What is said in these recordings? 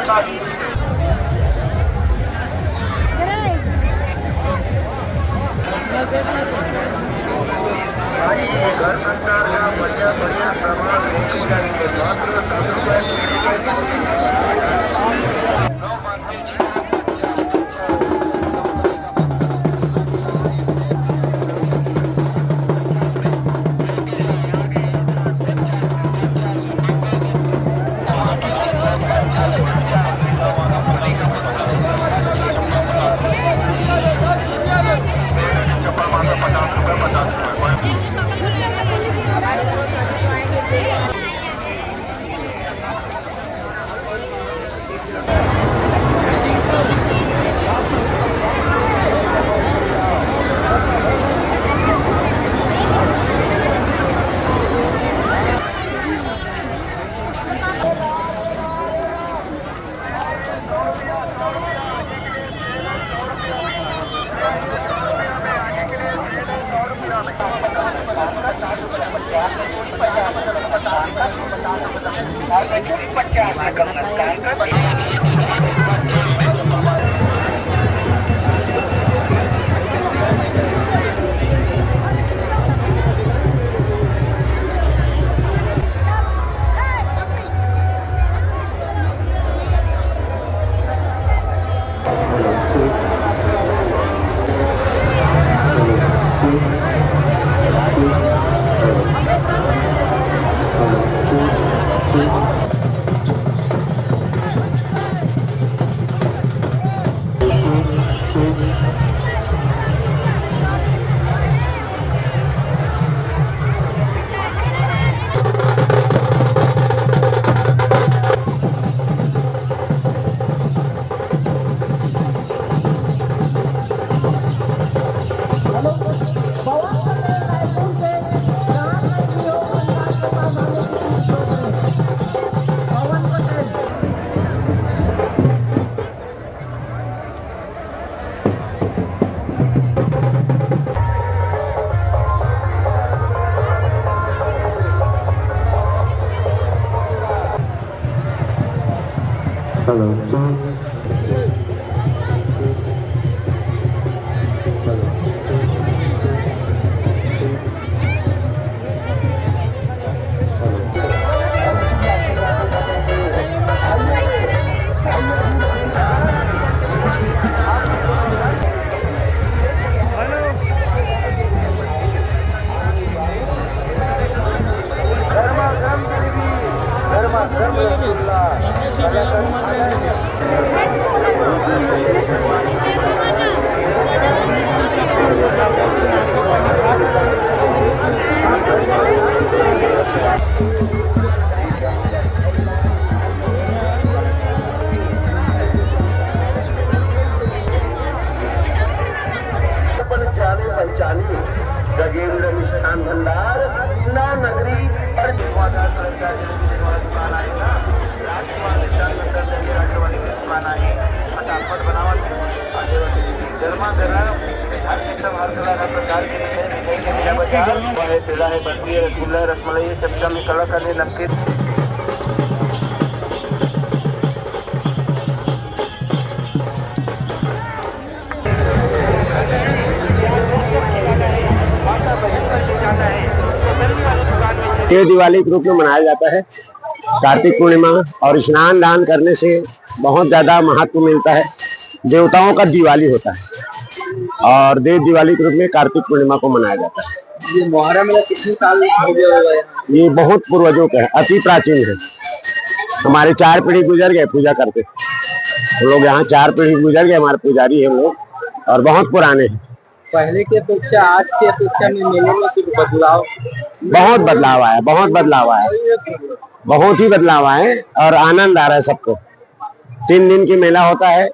घर संसार का बढ़िया बढ़िया सामान लेके जाएंगे मात्र 10 रुपए Hello. गजेंद्र मिष्ठान भंडार नव नगरी और फटाफट बनावट गरमा गरम हर किस्म हर तरह का प्रकार के पेड़ा है बर्फी है रसगुल्ला है रसमलाई सबका में कलर करने नमकीन ये दिवाली के रूप में मनाया जाता है। कार्तिक पूर्णिमा और स्नान दान करने से बहुत ज्यादा महत्व मिलता है। देवताओं का दिवाली होता है और देव दिवाली के रूप में कार्तिक पूर्णिमा को मनाया जाता है। ये मुहर्रम में कितने साल हो गए? ये बहुत पूर्वजों का है, अति प्राचीन है। हमारे 4 पीढ़ी गुजर गए पूजा करते। हम लोग यहाँ 4 पीढ़ी गुजर गए, हमारे पुजारी है लोग और बहुत पुराने हैं। पहले के अपेक्षा आज के अपेक्षा में मेले में कुछ बदलाव? बहुत बदलाव आया, बहुत बदलाव आया, बहुत ही बदलाव आए और आनंद आ रहा है सबको। 3 दिन की मेला होता है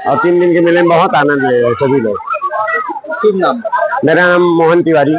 और 3 दिन के मेले में बहुत आनंद ले रहे हैं सभी लोग। शुभ नाम? मेरा नाम मोहन तिवारी।